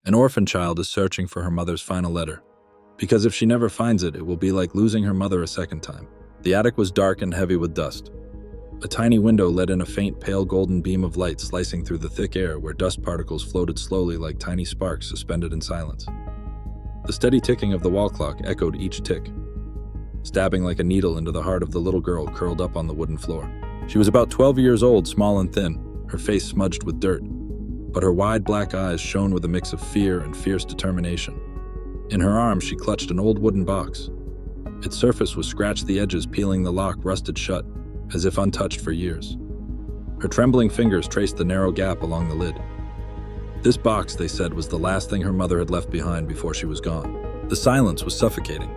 An orphan child is searching for her mother's final letter, because if she never finds it, it will be like losing her mother a second time. The attic was dark and heavy with dust. A tiny window let in a faint, pale golden beam of light slicing through the thick air where dust particles floated slowly like tiny sparks suspended in silence. The steady ticking of the wall clock echoed each tick, stabbing like a needle into the heart of the little girl curled up on the wooden floor. She was about 12 years old, small and thin, her face smudged with dirt, but her wide black eyes shone with a mix of fear and fierce determination. In her arms, she clutched an old wooden box. Its surface was scratched, the edges peeling, the lock rusted shut, as if untouched for years. Her trembling fingers traced the narrow gap along the lid. This box, they said, was the last thing her mother had left behind before she was gone. The silence was suffocating.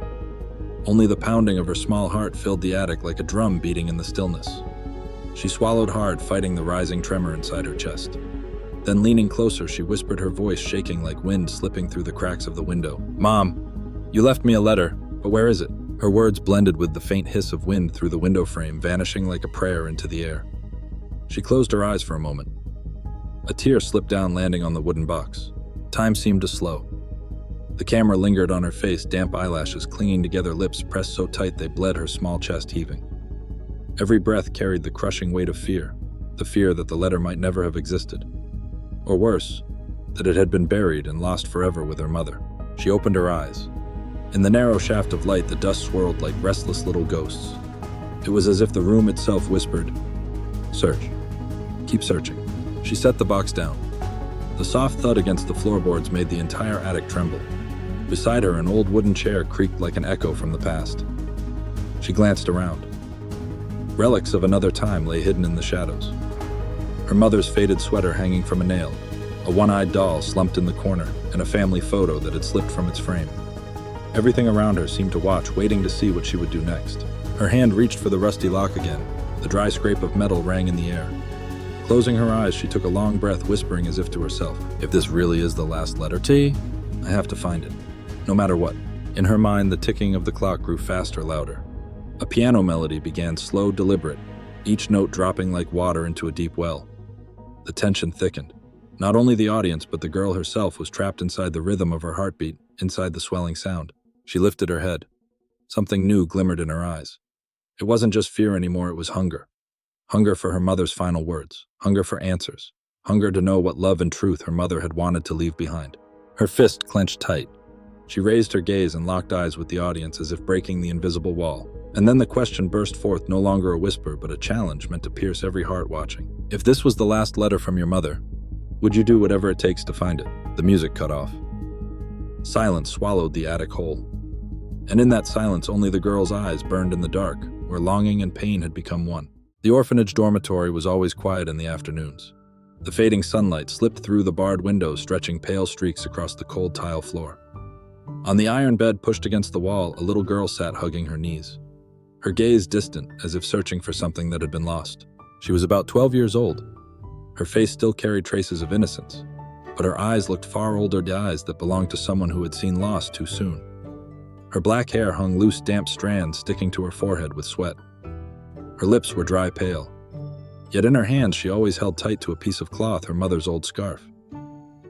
Only the pounding of her small heart filled the attic like a drum beating in the stillness. She swallowed hard, fighting the rising tremor inside her chest. Then, leaning closer, she whispered, her voice shaking like wind slipping through the cracks of the window. "Mom, you left me a letter, but where is it?" Her words blended with the faint hiss of wind through the window frame, vanishing like a prayer into the air. She closed her eyes for a moment. A tear slipped down, landing on the wooden box. Time seemed to slow. The camera lingered on her face, damp eyelashes clinging together, lips pressed so tight they bled, her small chest heaving. Every breath carried the crushing weight of fear, the fear that the letter might never have existed. Or worse, that it had been buried and lost forever with her mother. She opened her eyes. In the narrow shaft of light, the dust swirled like restless little ghosts. It was as if the room itself whispered, "Search. Keep searching." She set the box down. The soft thud against the floorboards made the entire attic tremble. Beside her, an old wooden chair creaked like an echo from the past. She glanced around. Relics of another time lay hidden in the shadows. Her mother's faded sweater hanging from a nail, a one-eyed doll slumped in the corner, and a family photo that had slipped from its frame. Everything around her seemed to watch, waiting to see what she would do next. Her hand reached for the rusty lock again. The dry scrape of metal rang in the air. Closing her eyes, she took a long breath, whispering as if to herself, "If this really is the last letter, I have to find it, no matter what." In her mind, the ticking of the clock grew faster, louder. A piano melody began, slow, deliberate, each note dropping like water into a deep well. The tension thickened. Not only the audience, but the girl herself was trapped inside the rhythm of her heartbeat, inside the swelling sound. She lifted her head. Something new glimmered in her eyes. It wasn't just fear anymore, it was hunger. Hunger for her mother's final words. Hunger for answers. Hunger to know what love and truth her mother had wanted to leave behind. Her fist clenched tight. She raised her gaze and locked eyes with the audience as if breaking the invisible wall. And then the question burst forth, no longer a whisper, but a challenge meant to pierce every heart watching. "If this was the last letter from your mother, would you do whatever it takes to find it?" The music cut off. Silence swallowed the attic whole. And in that silence, only the girl's eyes burned in the dark, where longing and pain had become one. The orphanage dormitory was always quiet in the afternoons. The fading sunlight slipped through the barred windows, stretching pale streaks across the cold tile floor. On the iron bed pushed against the wall, a little girl sat hugging her knees. Her gaze distant, as if searching for something that had been lost. She was about 12 years old. Her face still carried traces of innocence, but her eyes looked far older, the eyes that belonged to someone who had seen loss too soon. Her black hair hung loose, damp strands sticking to her forehead with sweat. Her lips were dry, pale. Yet in her hands she always held tight to a piece of cloth, her mother's old scarf.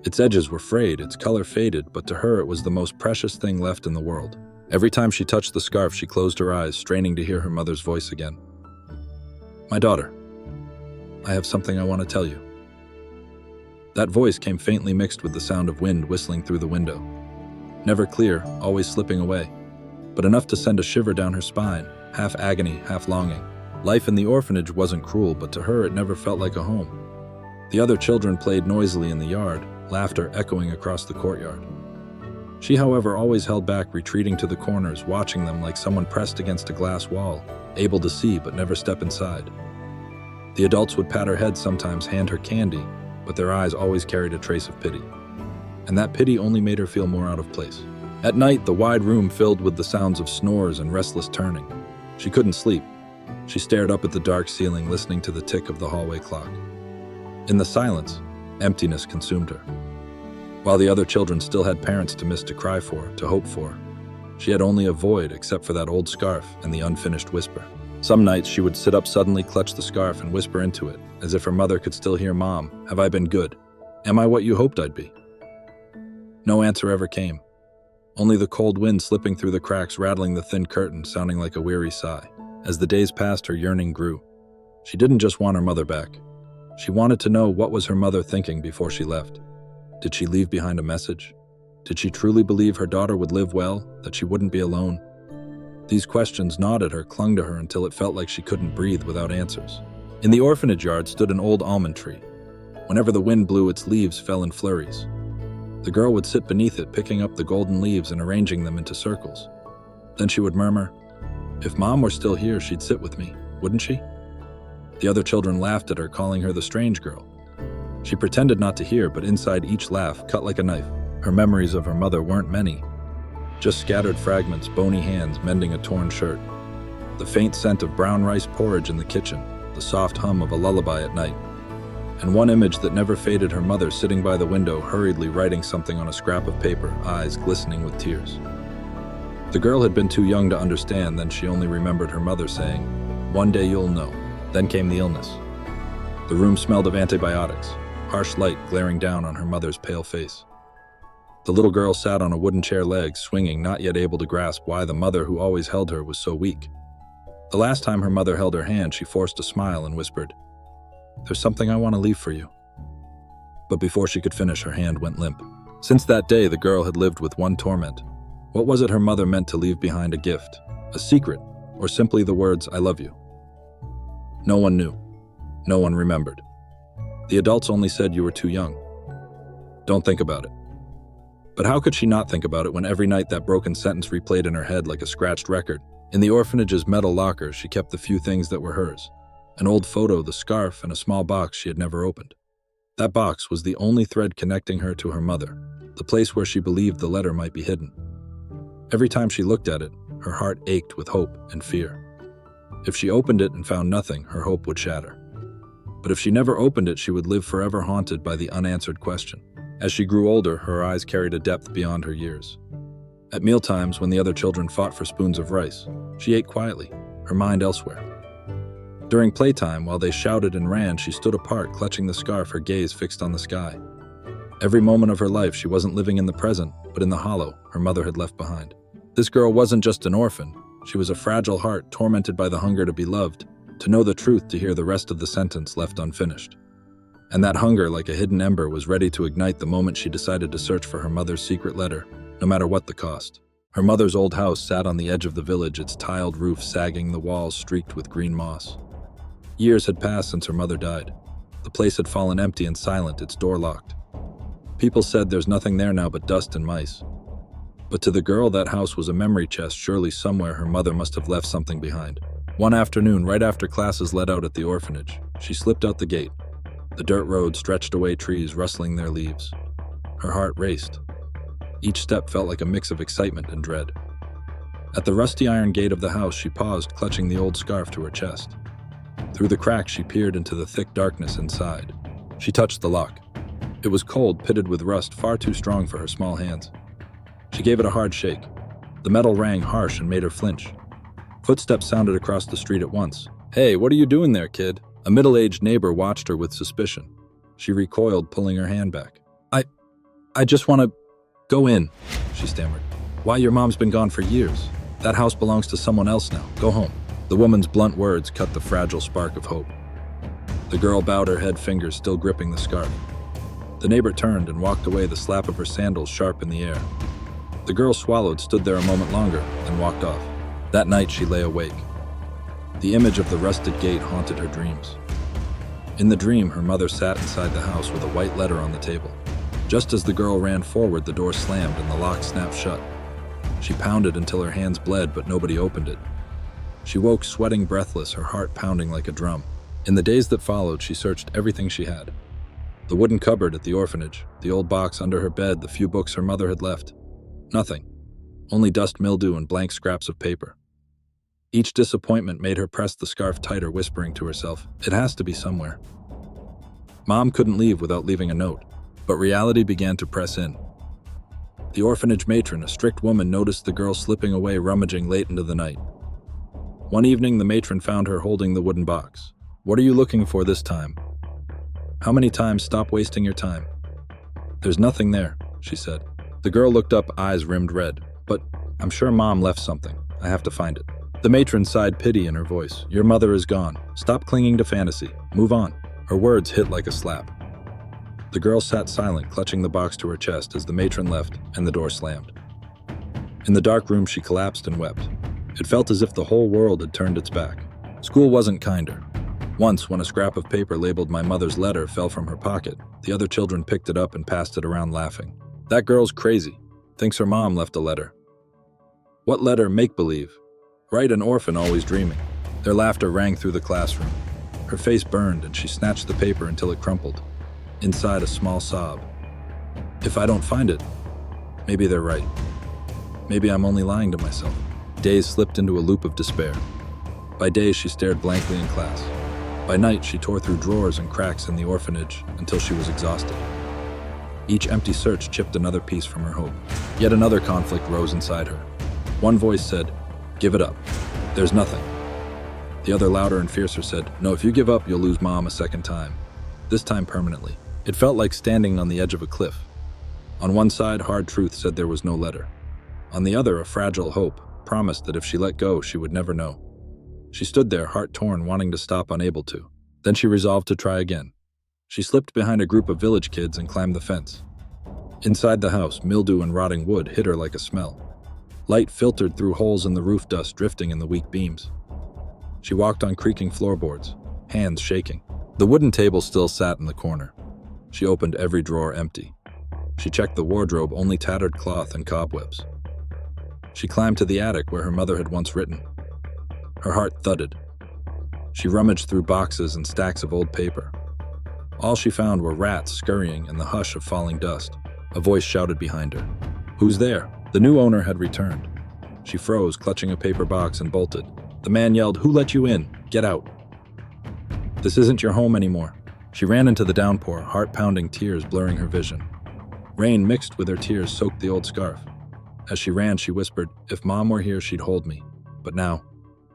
Its edges were frayed, its color faded, but to her it was the most precious thing left in the world. Every time she touched the scarf, she closed her eyes, straining to hear her mother's voice again. "My daughter, I have something I want to tell you." That voice came faintly, mixed with the sound of wind whistling through the window. Never clear, always slipping away, but enough to send a shiver down her spine, half agony, half longing. Life in the orphanage wasn't cruel, but to her it never felt like a home. The other children played noisily in the yard, laughter echoing across the courtyard. She, however, always held back, retreating to the corners, watching them like someone pressed against a glass wall, able to see but never step inside. The adults would pat her head, sometimes hand her candy, but their eyes always carried a trace of pity. And that pity only made her feel more out of place. At night, the wide room filled with the sounds of snores and restless turning. She couldn't sleep. She stared up at the dark ceiling, listening to the tick of the hallway clock. In the silence, emptiness consumed her. While the other children still had parents to miss, to cry for, to hope for, she had only a void except for that old scarf and the unfinished whisper. Some nights she would sit up suddenly, clutch the scarf, and whisper into it, as if her mother could still hear, "Mom, have I been good? Am I what you hoped I'd be?" No answer ever came. Only the cold wind slipping through the cracks, rattling the thin curtain, sounding like a weary sigh. As the days passed, her yearning grew. She didn't just want her mother back. She wanted to know what was her mother thinking before she left. Did she leave behind a message? Did she truly believe her daughter would live well, that she wouldn't be alone? These questions gnawed at her, clung to her until it felt like she couldn't breathe without answers. In the orphanage yard stood an old almond tree. Whenever the wind blew, its leaves fell in flurries. The girl would sit beneath it, picking up the golden leaves and arranging them into circles. Then she would murmur, "If Mom were still here, she'd sit with me, wouldn't she?" The other children laughed at her, calling her the strange girl. She pretended not to hear, but inside each laugh, cut like a knife, her memories of her mother weren't many. Just scattered fragments, bony hands mending a torn shirt, the faint scent of brown rice porridge in the kitchen, the soft hum of a lullaby at night, and one image that never faded, her mother sitting by the window, hurriedly writing something on a scrap of paper, eyes glistening with tears. The girl had been too young to understand, then she only remembered her mother saying, "One day you'll know." Then came the illness. The room smelled of antibiotics, harsh light glaring down on her mother's pale face. The little girl sat on a wooden chair, legs swinging, not yet able to grasp why the mother who always held her was so weak. The last time her mother held her hand, she forced a smile and whispered, "There's something I want to leave for you." But before she could finish, her hand went limp. Since that day, the girl had lived with one torment. What was it her mother meant to leave behind? A gift, a secret, or simply the words, "I love you"? No one knew. No one remembered. The adults only said you were too young. Don't think about it. But how could she not think about it when every night that broken sentence replayed in her head like a scratched record? In the orphanage's metal locker, she kept the few things that were hers. An old photo, the scarf, and a small box she had never opened. That box was the only thread connecting her to her mother, the place where she believed the letter might be hidden. Every time she looked at it, her heart ached with hope and fear. If she opened it and found nothing, her hope would shatter. But if she never opened it, she would live forever haunted by the unanswered question. As she grew older, her eyes carried a depth beyond her years. At mealtimes, when the other children fought for spoons of rice, she ate quietly, her mind elsewhere. During playtime, while they shouted and ran, she stood apart, clutching the scarf, her gaze fixed on the sky. Every moment of her life, she wasn't living in the present, but in the hollow her mother had left behind. This girl wasn't just an orphan. She was a fragile heart, tormented by the hunger to be loved, to know the truth, to hear the rest of the sentence left unfinished. And that hunger, like a hidden ember, was ready to ignite the moment she decided to search for her mother's secret letter, no matter what the cost. Her mother's old house sat on the edge of the village, its tiled roof sagging, the walls streaked with green moss. Years had passed since her mother died. The place had fallen empty and silent, its door locked. People said there's nothing there now but dust and mice. But to the girl, that house was a memory chest. Surely somewhere her mother must have left something behind. One afternoon, right after classes let out at the orphanage, she slipped out the gate. The dirt road stretched away, trees rustling their leaves. Her heart raced. Each step felt like a mix of excitement and dread. At the rusty iron gate of the house, she paused, clutching the old scarf to her chest. Through the crack, she peered into the thick darkness inside. She touched the lock. It was cold, pitted with rust, far too strong for her small hands. She gave it a hard shake. The metal rang harsh and made her flinch. Footsteps sounded across the street at once. "Hey, what are you doing there, kid?" A middle-aged neighbor watched her with suspicion. She recoiled, pulling her hand back. I just want to go in," she stammered. "Why, your mom's been gone for years. That house belongs to someone else now. Go home." The woman's blunt words cut the fragile spark of hope. The girl bowed her head, fingers still gripping the scarf. The neighbor turned and walked away, the slap of her sandals sharp in the air. The girl swallowed, stood there a moment longer, and walked off. That night she lay awake. The image of the rusted gate haunted her dreams. In the dream, her mother sat inside the house with a white letter on the table. Just as the girl ran forward, the door slammed and the lock snapped shut. She pounded until her hands bled, but nobody opened it. She woke sweating, breathless, her heart pounding like a drum. In the days that followed, she searched everything she had. The wooden cupboard at the orphanage, the old box under her bed, the few books her mother had left. Nothing. Only dust, mildew, and blank scraps of paper. Each disappointment made her press the scarf tighter, whispering to herself, "It has to be somewhere." Mom couldn't leave without leaving a note, but reality began to press in. The orphanage matron, a strict woman, noticed the girl slipping away, rummaging late into the night. One evening, the matron found her holding the wooden box. "What are you looking for this time? How many times? Stop wasting your time." "There's nothing there," she said. The girl looked up, eyes rimmed red. But I'm sure Mom left something. I have to find it. The matron sighed pity in her voice. Your mother is gone. Stop clinging to fantasy. Move on. Her words hit like a slap. The girl sat silent, clutching the box to her chest as the matron left and the door slammed. In the dark room, she collapsed and wept. It felt as if the whole world had turned its back. School wasn't kinder. Once, when a scrap of paper labeled my mother's letter fell from her pocket, the other children picked it up and passed it around laughing. That girl's crazy. Thinks her mom left a letter. What letter? Make-believe. Right, an orphan always dreaming. Their laughter rang through the classroom. Her face burned and she snatched the paper until it crumpled. Inside, a small sob. If I don't find it, maybe they're right. Maybe I'm only lying to myself. Days slipped into a loop of despair. By day, she stared blankly in class. By night, she tore through drawers and cracks in the orphanage until she was exhausted. Each empty search chipped another piece from her hope. Yet another conflict rose inside her. One voice said, "Give it up. There's nothing." The other, louder and fiercer, said, "No, if you give up, you'll lose Mom a second time. This time permanently." It felt like standing on the edge of a cliff. On one side, hard truth said there was no letter. On the other, a fragile hope promised that if she let go, she would never know. She stood there, heart torn, wanting to stop, unable to. Then she resolved to try again. She slipped behind a group of village kids and climbed the fence. Inside the house, mildew and rotting wood hit her like a smell. Light filtered through holes in the roof, dust drifting in the weak beams. She walked on creaking floorboards, hands shaking. The wooden table still sat in the corner. She opened every drawer, empty. She checked the wardrobe, only tattered cloth and cobwebs. She climbed to the attic where her mother had once written. Her heart thudded. She rummaged through boxes and stacks of old paper. All she found were rats scurrying in the hush of falling dust. A voice shouted behind her. "Who's there?" The new owner had returned. She froze, clutching a paper box, and bolted. The man yelled, "Who let you in? Get out. This isn't your home anymore." She ran into the downpour, heart-pounding, tears blurring her vision. Rain mixed with her tears soaked the old scarf. As she ran, she whispered, "If Mom were here, she'd hold me. But now,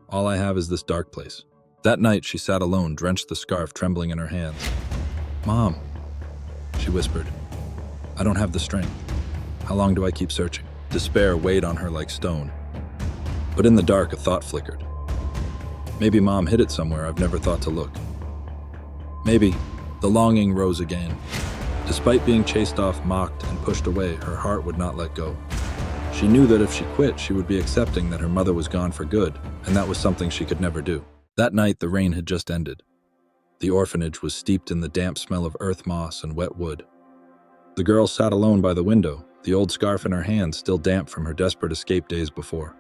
all I have is this dark place." That night, she sat alone, drenched the scarf trembling in her hands. "Mom," she whispered, "I don't have the strength. How long do I keep searching?" Despair weighed on her like stone. But in the dark, a thought flickered. Maybe Mom hid it somewhere I've never thought to look. Maybe. The longing rose again. Despite being chased off, mocked, and pushed away, her heart would not let go. She knew that if she quit, she would be accepting that her mother was gone for good, and that was something she could never do. That night, the rain had just ended. The orphanage was steeped in the damp smell of earth moss and wet wood. The girl sat alone by the window, the old scarf in her hand still damp from her desperate escape days before.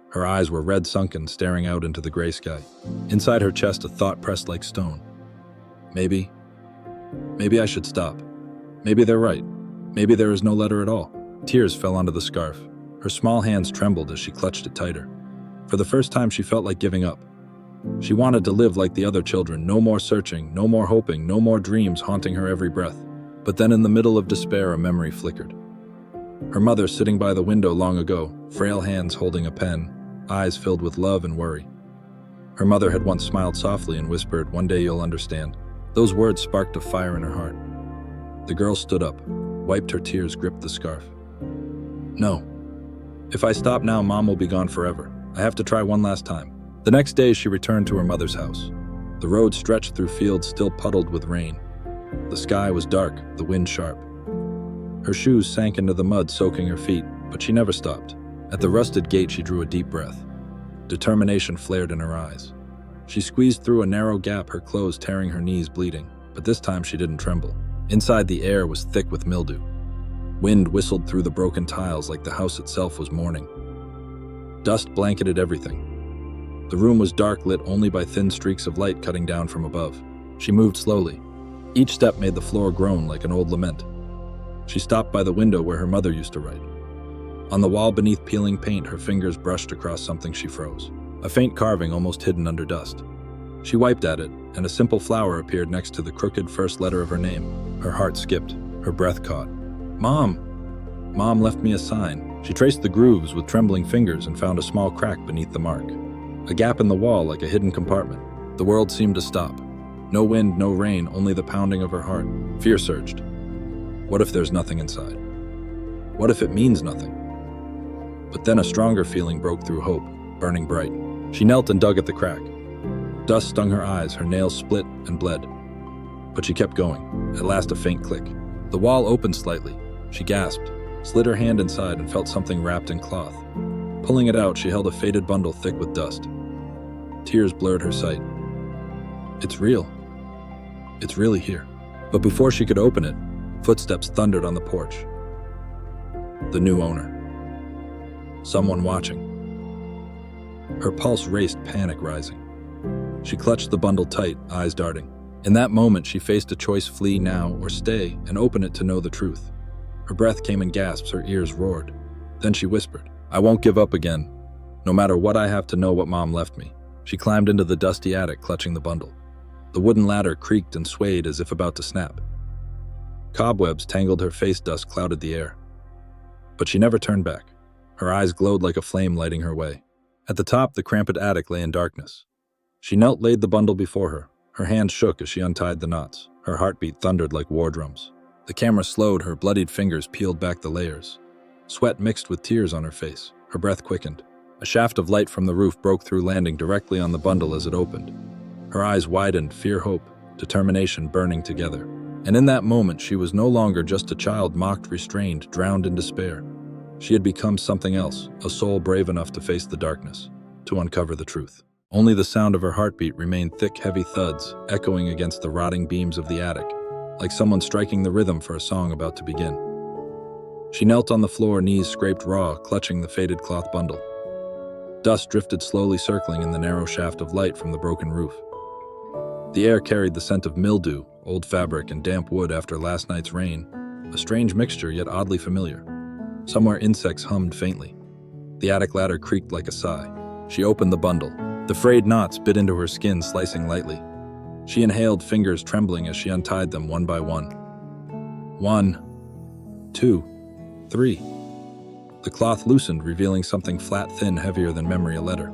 Her eyes were red sunken, staring out into the gray sky. Inside her chest, a thought pressed like stone. Maybe I should stop. Maybe they're right. Maybe there is no letter at all. Tears fell onto the scarf. Her small hands trembled as she clutched it tighter. For the first time, she felt like giving up. She wanted to live like the other children, no more searching, no more hoping, no more dreams haunting her every breath. But then in the middle of despair, a memory flickered. Her mother sitting by the window long ago, frail hands holding a pen, eyes filled with love and worry. Her mother had once smiled softly and whispered, "One day you'll understand." Those words sparked a fire in her heart. The girl stood up, wiped her tears, gripped the scarf. "No. If I stop now, Mom will be gone forever. I have to try one last time." The next day, she returned to her mother's house. The road stretched through fields still puddled with rain. The sky was dark, the wind sharp. Her shoes sank into the mud, soaking her feet, but she never stopped. At the rusted gate, she drew a deep breath. Determination flared in her eyes. She squeezed through a narrow gap, her clothes tearing, her knees bleeding, but this time she didn't tremble. Inside, the air was thick with mildew. Wind whistled through the broken tiles like the house itself was mourning. Dust blanketed everything. The room was dark, lit only by thin streaks of light cutting down from above. She moved slowly. Each step made the floor groan like an old lament. She stopped by the window where her mother used to write. On the wall beneath peeling paint, her fingers brushed across something. She froze. A faint carving almost hidden under dust. She wiped at it, and a simple flower appeared next to the crooked first letter of her name. Her heart skipped. Her breath caught. "Mom! Mom left me a sign." She traced the grooves with trembling fingers and found a small crack beneath the mark. A gap in the wall like a hidden compartment. The world seemed to stop. No wind, no rain, only the pounding of her heart. Fear surged. What if there's nothing inside? What if it means nothing? But then a stronger feeling broke through hope, burning bright. She knelt and dug at the crack. Dust stung her eyes, her nails split and bled. But she kept going. At last a faint click. The wall opened slightly. She gasped, slid her hand inside and felt something wrapped in cloth. Pulling it out, she held a faded bundle thick with dust. Tears blurred her sight. It's real. It's really here. But before she could open it, footsteps thundered on the porch. The new owner. Someone watching. Her pulse raced, panic rising. She clutched the bundle tight, eyes darting. In that moment, she faced a choice: flee now or stay and open it to know the truth. Her breath came in gasps, her ears roared. Then she whispered, "I won't give up again. No matter what, I have to know what Mom left me." She climbed into the dusty attic, clutching the bundle. The wooden ladder creaked and swayed as if about to snap. Cobwebs tangled her face, dust clouded the air. But she never turned back. Her eyes glowed like a flame lighting her way. At the top, the cramped attic lay in darkness. She knelt, laid the bundle before her. Her hands shook as she untied the knots. Her heartbeat thundered like war drums. The camera slowed, her bloodied fingers peeled back the layers. Sweat mixed with tears on her face. Her breath quickened. A shaft of light from the roof broke through, landing directly on the bundle as it opened. Her eyes widened, fear, hope, determination burning together. And in that moment, she was no longer just a child, mocked, restrained, drowned in despair. She had become something else, a soul brave enough to face the darkness, to uncover the truth. Only the sound of her heartbeat remained, thick, heavy thuds, echoing against the rotting beams of the attic, like someone striking the rhythm for a song about to begin. She knelt on the floor, knees scraped raw, clutching the faded cloth bundle. Dust drifted slowly, circling in the narrow shaft of light from the broken roof. The air carried the scent of mildew, old fabric, and damp wood after last night's rain, a strange mixture yet oddly familiar. Somewhere insects hummed faintly. The attic ladder creaked like a sigh. She opened the bundle. The frayed knots bit into her skin, slicing lightly. She inhaled, fingers trembling as she untied them one by one. 1, 2, 3. The cloth loosened, revealing something flat, thin, heavier than memory, a letter.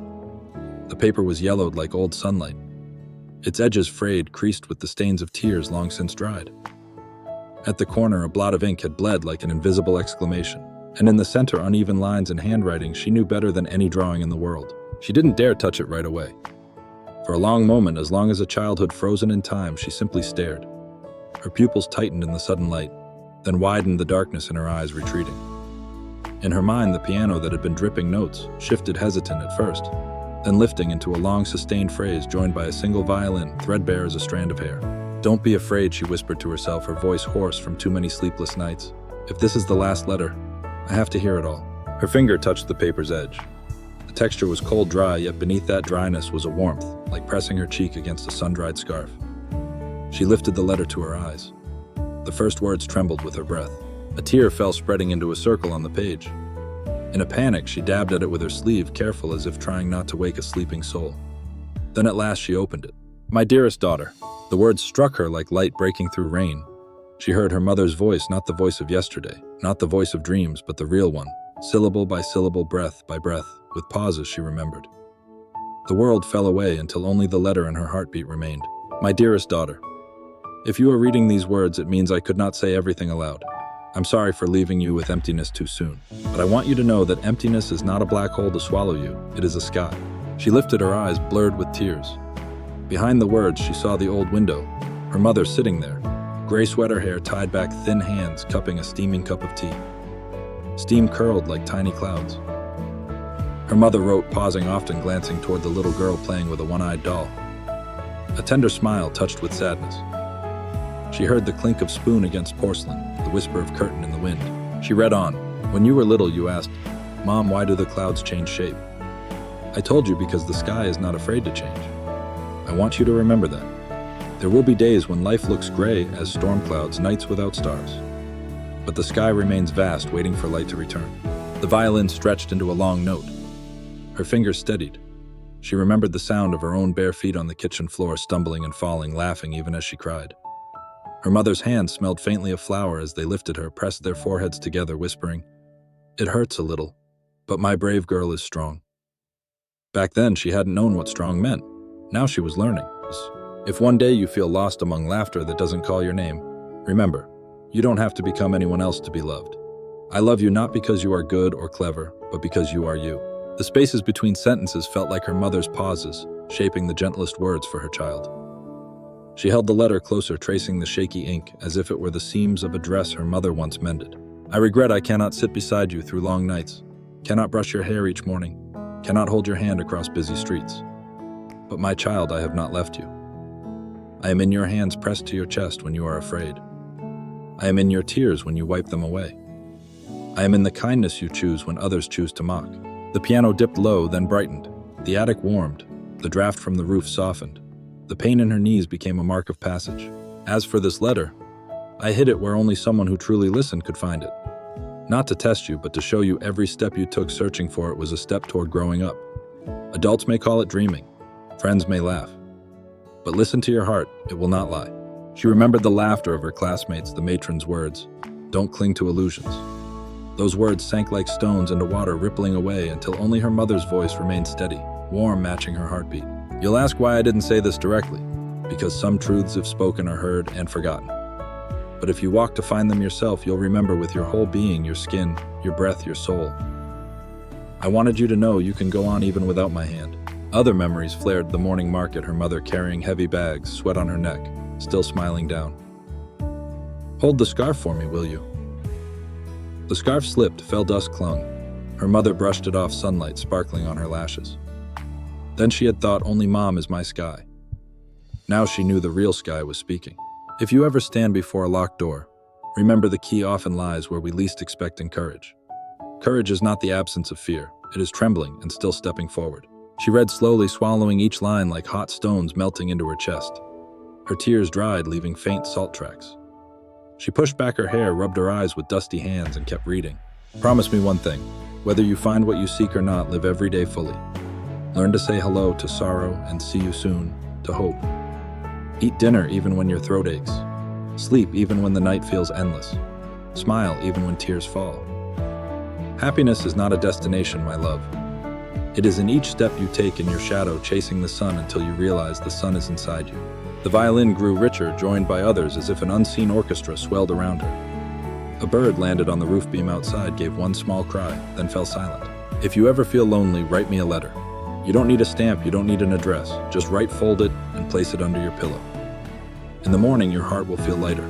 The paper was yellowed like old sunlight. Its edges frayed, creased with the stains of tears long since dried. At the corner, a blot of ink had bled like an invisible exclamation. And in the center, uneven lines and handwriting she knew better than any drawing in the world. She didn't dare touch it right away. For a long moment, as long as a childhood frozen in time, she simply stared. Her pupils tightened in the sudden light, then widened, the darkness in her eyes retreating. In her mind, the piano that had been dripping notes shifted, hesitant at first, then lifting into a long, sustained phrase joined by a single violin, threadbare as a strand of hair. "Don't be afraid," she whispered to herself, her voice hoarse from too many sleepless nights. "If this is the last letter, I have to hear it all." Her finger touched the paper's edge. The texture was cold, dry, yet beneath that dryness was a warmth, like pressing her cheek against a sun-dried scarf. She lifted the letter to her eyes. The first words trembled with her breath. A tear fell, spreading into a circle on the page. In a panic, she dabbed at it with her sleeve, careful as if trying not to wake a sleeping soul. Then at last she opened it. "My dearest daughter." The words struck her like light breaking through rain. She heard her mother's voice, not the voice of yesterday, not the voice of dreams, but the real one, syllable by syllable, breath by breath, with pauses she remembered. The world fell away until only the letter and her heartbeat remained. "My dearest daughter, if you are reading these words, it means I could not say everything aloud. I'm sorry for leaving you with emptiness too soon. But I want you to know that emptiness is not a black hole to swallow you, it is a sky." She lifted her eyes, blurred with tears. Behind the words, she saw the old window, her mother sitting there, gray sweater hair tied back, thin hands cupping a steaming cup of tea. Steam curled like tiny clouds. Her mother wrote, pausing often, glancing toward the little girl playing with a one-eyed doll. A tender smile touched with sadness. She heard the clink of spoon against porcelain, the whisper of curtain in the wind. She read on. "When you were little, you asked, 'Mom, why do the clouds change shape?' I told you because the sky is not afraid to change. I want you to remember that. There will be days when life looks gray as storm clouds, nights without stars. But the sky remains vast, waiting for light to return." The violin stretched into a long note. Her fingers steadied. She remembered the sound of her own bare feet on the kitchen floor, stumbling and falling, laughing even as she cried. Her mother's hands smelled faintly of flour as they lifted her, pressed their foreheads together, whispering, "It hurts a little, but my brave girl is strong." Back then, she hadn't known what strong meant. Now she was learning. If one day you feel lost among laughter that doesn't call your name, remember, you don't have to become anyone else to be loved. I love you not because you are good or clever, but because you are you. The spaces between sentences felt like her mother's pauses, shaping the gentlest words for her child. She held the letter closer, tracing the shaky ink as if it were the seams of a dress her mother once mended. I regret I cannot sit beside you through long nights, cannot brush your hair each morning, cannot hold your hand across busy streets. But my child, I have not left you. I am in your hands pressed to your chest when you are afraid. I am in your tears when you wipe them away. I am in the kindness you choose when others choose to mock. The piano dipped low, then brightened. The attic warmed. The draft from the roof softened. The pain in her knees became a mark of passage. As for this letter, I hid it where only someone who truly listened could find it. Not to test you, but to show you every step you took searching for it was a step toward growing up. Adults may call it dreaming. Friends may laugh. But listen to your heart, it will not lie. She remembered the laughter of her classmates, the matron's words. Don't cling to illusions. Those words sank like stones into water, rippling away until only her mother's voice remained steady, warm, matching her heartbeat. You'll ask why I didn't say this directly. Because some truths, if spoken, are heard and forgotten. But if you walk to find them yourself, you'll remember with your whole being, your skin, your breath, your soul. I wanted you to know you can go on even without my hand. Other memories flared: the morning market, her mother carrying heavy bags, sweat on her neck, still smiling down. Hold the scarf for me, will you? The scarf slipped, fell, dust clung. Her mother brushed it off, sunlight sparkling on her lashes. Then she had thought, only mom is my sky. Now she knew the real sky was speaking. If you ever stand before a locked door, remember the key often lies where we least expect courage. Courage is not the absence of fear. It is trembling and still stepping forward. She read slowly, swallowing each line like hot stones melting into her chest. Her tears dried, leaving faint salt tracks. She pushed back her hair, rubbed her eyes with dusty hands, and kept reading. Promise me one thing. Whether you find what you seek or not, live every day fully. Learn to say hello to sorrow and see you soon to hope. Eat dinner even when your throat aches. Sleep even when the night feels endless. Smile even when tears fall. Happiness is not a destination, my love. It is in each step you take in your shadow, chasing the sun until you realize the sun is inside you. The violin grew richer, joined by others as if an unseen orchestra swelled around her. A bird landed on the roof beam outside, gave one small cry, then fell silent. If you ever feel lonely, write me a letter. You don't need a stamp, you don't need an address. Just write, fold it, and place it under your pillow. In the morning, your heart will feel lighter.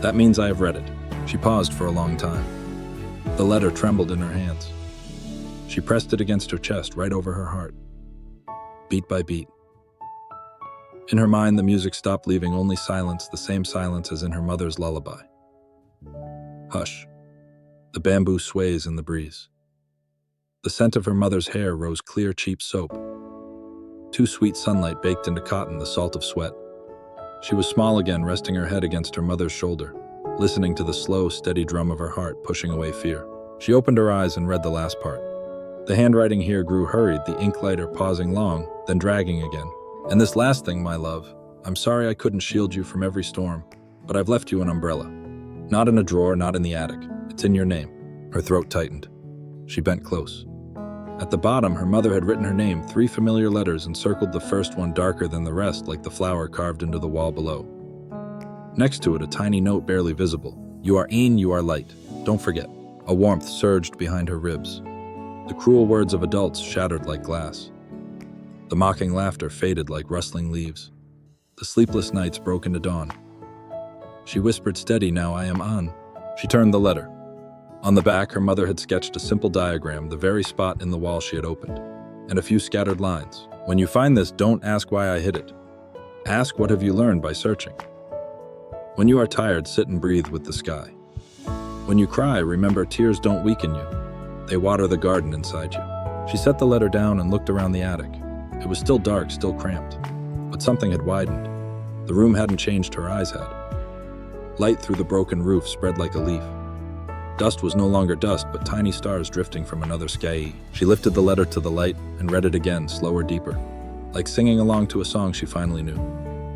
That means I have read it. She paused for a long time. The letter trembled in her hands. She pressed it against her chest, right over her heart. Beat by beat. In her mind, the music stopped, leaving only silence, the same silence as in her mother's lullaby. Hush. The bamboo sways in the breeze. The scent of her mother's hair rose, clear, cheap soap. Too sweet sunlight baked into cotton, the salt of sweat. She was small again, resting her head against her mother's shoulder, listening to the slow, steady drum of her heart, pushing away fear. She opened her eyes and read the last part. The handwriting here grew hurried, the ink lighter, pausing long, then dragging again. And this last thing, my love, I'm sorry I couldn't shield you from every storm, but I've left you an umbrella. Not in a drawer, not in the attic. It's in your name. Her throat tightened. She bent close. At the bottom, her mother had written her name, 3 familiar letters, and circled the first one darker than the rest, like the flower carved into the wall below. Next to it, a tiny note barely visible. You are Ain, you are light. Don't forget. A warmth surged behind her ribs. The cruel words of adults shattered like glass. The mocking laughter faded like rustling leaves. The sleepless nights broke into dawn. She whispered, steady, now I am on. She turned the letter. On the back, her mother had sketched a simple diagram, the very spot in the wall she had opened, and a few scattered lines. When you find this, don't ask why I hid it. Ask what have you learned by searching. When you are tired, sit and breathe with the sky. When you cry, remember tears don't weaken you. They water the garden inside you. She set the letter down and looked around the attic. It was still dark, still cramped, but something had widened. The room hadn't changed, her eyes had. Light through the broken roof spread like a leaf. Dust was no longer dust, but tiny stars drifting from another sky. She lifted the letter to the light and read it again, slower, deeper. Like singing along to a song she finally knew.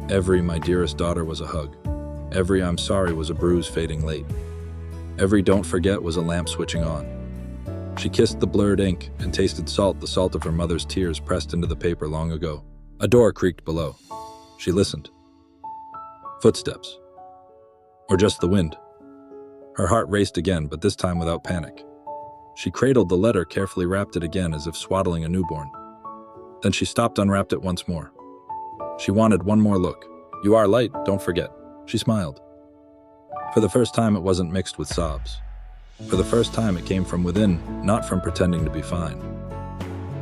Every my dearest daughter was a hug. Every I'm sorry was a bruise fading late. Every don't forget was a lamp switching on. She kissed the blurred ink and tasted salt, the salt of her mother's tears pressed into the paper long ago. A door creaked below. She listened. Footsteps. Or just the wind. Her heart raced again, but this time without panic. She cradled the letter, carefully wrapped it again as if swaddling a newborn. Then she stopped, unwrapped it once more. She wanted one more look. "You are light, don't forget." She smiled. For the first time, it wasn't mixed with sobs. For the first time, it came from within, not from pretending to be fine.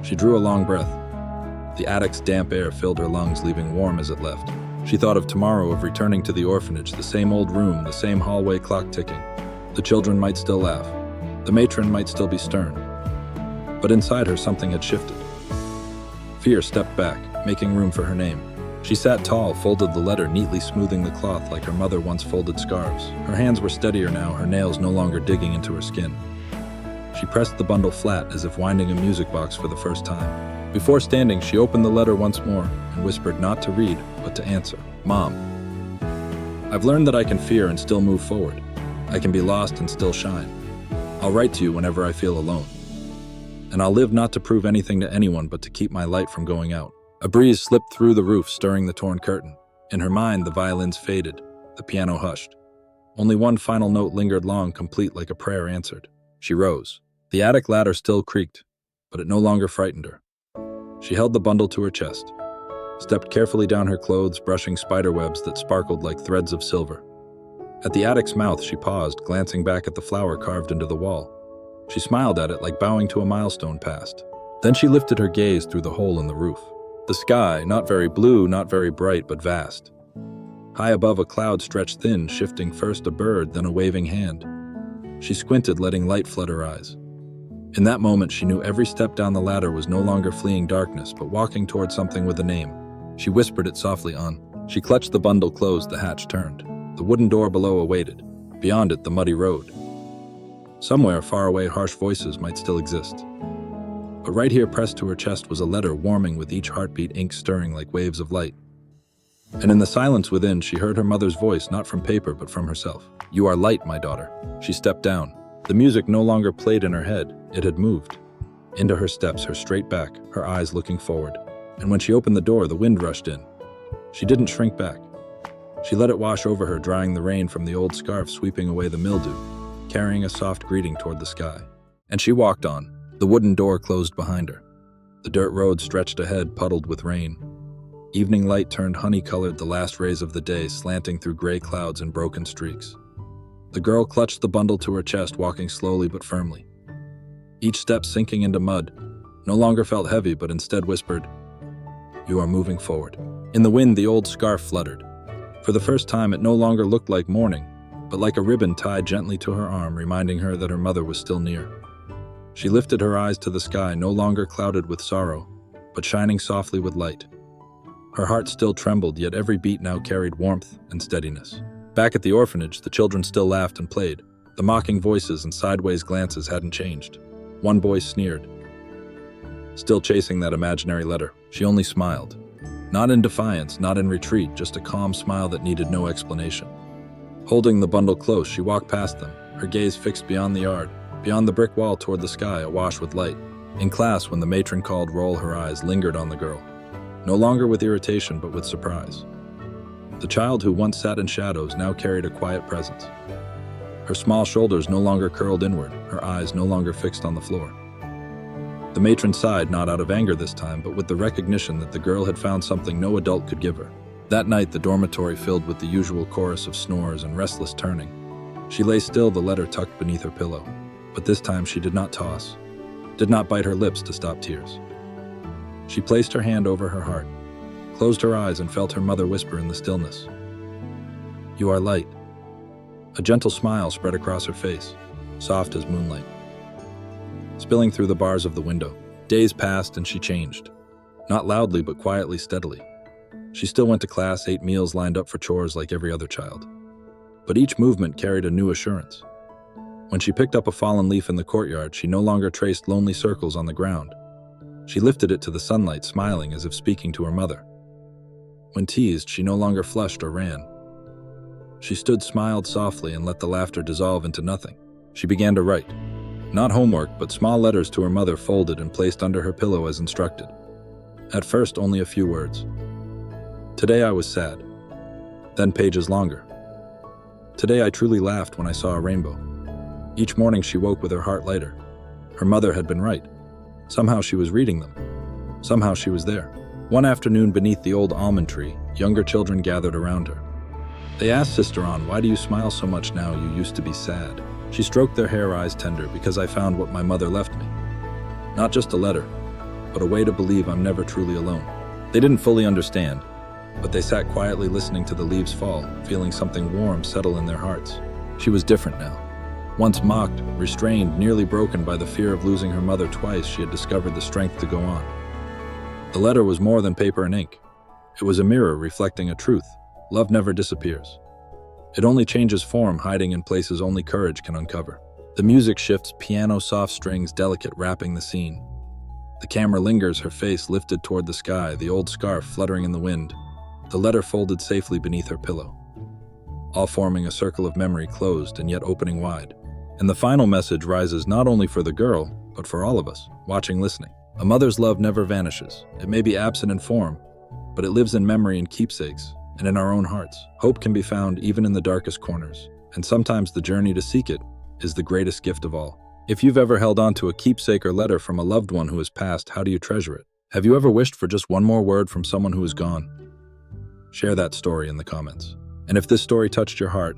She drew a long breath. The attic's damp air filled her lungs, leaving warm as it left. She thought of tomorrow, of returning to the orphanage, the same old room, the same hallway clock ticking. The children might still laugh. The matron might still be stern. But inside her, something had shifted. Fear stepped back, making room for her name. She sat tall, folded the letter, neatly smoothing the cloth like her mother once folded scarves. Her hands were steadier now, her nails no longer digging into her skin. She pressed the bundle flat, as if winding a music box for the first time. Before standing, she opened the letter once more and whispered, not to read, but to answer. "Mom, I've learned that I can fear and still move forward. I can be lost and still shine. I'll write to you whenever I feel alone. And I'll live not to prove anything to anyone, but to keep my light from going out." A breeze slipped through the roof, stirring the torn curtain. In her mind, the violins faded, the piano hushed. Only one final note lingered long, complete like a prayer answered. She rose. The attic ladder still creaked, but it no longer frightened her. She held the bundle to her chest, stepped carefully down her clothes, brushing spiderwebs that sparkled like threads of silver. At the attic's mouth, she paused, glancing back at the flower carved into the wall. She smiled at it like bowing to a milestone passed. Then she lifted her gaze through the hole in the roof. The sky, not very blue, not very bright, but vast. High above, a cloud stretched thin, shifting first a bird, then a waving hand. She squinted, letting light flood her eyes. In that moment, she knew every step down the ladder was no longer fleeing darkness, but walking toward something with a name. She whispered it softly on. She clutched the bundle closed, the hatch turned. The wooden door below awaited. Beyond it, the muddy road. Somewhere far away, harsh voices might still exist. But right here, pressed to her chest, was a letter, warming with each heartbeat, ink stirring like waves of light. And in the silence within, she heard her mother's voice, not from paper, but from herself. "You are light, my daughter." She stepped down. The music no longer played in her head. It had moved. Into her steps, her straight back, her eyes looking forward. And when she opened the door, the wind rushed in. She didn't shrink back. She let it wash over her, drying the rain from the old scarf, sweeping away the mildew, carrying a soft greeting toward the sky. And she walked on. The wooden door closed behind her. The dirt road stretched ahead, puddled with rain. Evening light turned honey-colored, the last rays of the day slanting through gray clouds and broken streaks. The girl clutched the bundle to her chest, walking slowly but firmly. Each step sinking into mud, no longer felt heavy, but instead whispered, "You are moving forward." In the wind, the old scarf fluttered. For the first time, it no longer looked like mourning, but like a ribbon tied gently to her arm, reminding her that her mother was still near. She lifted her eyes to the sky, no longer clouded with sorrow, but shining softly with light. Her heart still trembled, yet every beat now carried warmth and steadiness. Back at the orphanage, the children still laughed and played. The mocking voices and sideways glances hadn't changed. One boy sneered. Still chasing that imaginary letter, she only smiled. Not in defiance, not in retreat, just a calm smile that needed no explanation. Holding the bundle close, she walked past them, her gaze fixed beyond the yard, beyond the brick wall toward the sky, awash with light. In class, when the matron called roll, her eyes lingered on the girl, no longer with irritation but with surprise. The child who once sat in shadows now carried a quiet presence. Her small shoulders no longer curled inward, her eyes no longer fixed on the floor. The matron sighed, not out of anger this time, but with the recognition that the girl had found something no adult could give her. That night, the dormitory filled with the usual chorus of snores and restless turning. She lay still, the letter tucked beneath her pillow. But this time she did not toss, did not bite her lips to stop tears. She placed her hand over her heart, closed her eyes, and felt her mother whisper in the stillness, "You are light." A gentle smile spread across her face, soft as moonlight, spilling through the bars of the window. Days passed and she changed. Not loudly, but quietly, steadily. She still went to class, ate meals, lined up for chores like every other child. But each movement carried a new assurance. When she picked up a fallen leaf in the courtyard, she no longer traced lonely circles on the ground. She lifted it to the sunlight, smiling as if speaking to her mother. When teased, she no longer flushed or ran. She stood, smiled softly, and let the laughter dissolve into nothing. She began to write. Not homework, but small letters to her mother, folded and placed under her pillow as instructed. At first, only a few words. "Today I was sad." Then pages longer. Today I truly laughed when I saw a rainbow. Each morning she woke with her heart lighter. Her mother had been right. Somehow she was reading them. Somehow she was there. One afternoon beneath the old almond tree, younger children gathered around her. They asked Sister Anne, "Why do you smile so much now? You used to be sad." She stroked their hair, eyes tender, "Because I found what my mother left me. Not just a letter, but a way to believe I'm never truly alone." They didn't fully understand, but they sat quietly listening to the leaves fall, feeling something warm settle in their hearts. She was different now. Once mocked, restrained, nearly broken by the fear of losing her mother twice, she had discovered the strength to go on. The letter was more than paper and ink. It was a mirror reflecting a truth. Love never disappears. It only changes form, hiding in places only courage can uncover. The music shifts, piano, soft strings, delicate, wrapping the scene. The camera lingers, her face lifted toward the sky, the old scarf fluttering in the wind, the letter folded safely beneath her pillow, all forming a circle of memory closed and yet opening wide. And the final message rises not only for the girl, but for all of us, watching, listening. A mother's love never vanishes. It may be absent in form, but it lives in memory and keepsakes, and in our own hearts. Hope can be found even in the darkest corners, and sometimes the journey to seek it is the greatest gift of all. If you've ever held on to a keepsake or letter from a loved one who has passed, how do you treasure it? Have you ever wished for just one more word from someone who is gone? Share that story in the comments. And if this story touched your heart,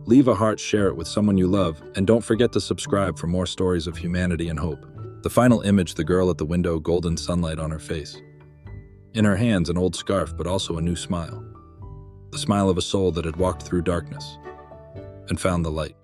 leave a heart, share it with someone you love, and don't forget to subscribe for more stories of humanity and hope. The final image, the girl at the window, golden sunlight on her face. In her hands, an old scarf, but also a new smile. The smile of a soul that had walked through darkness and found the light.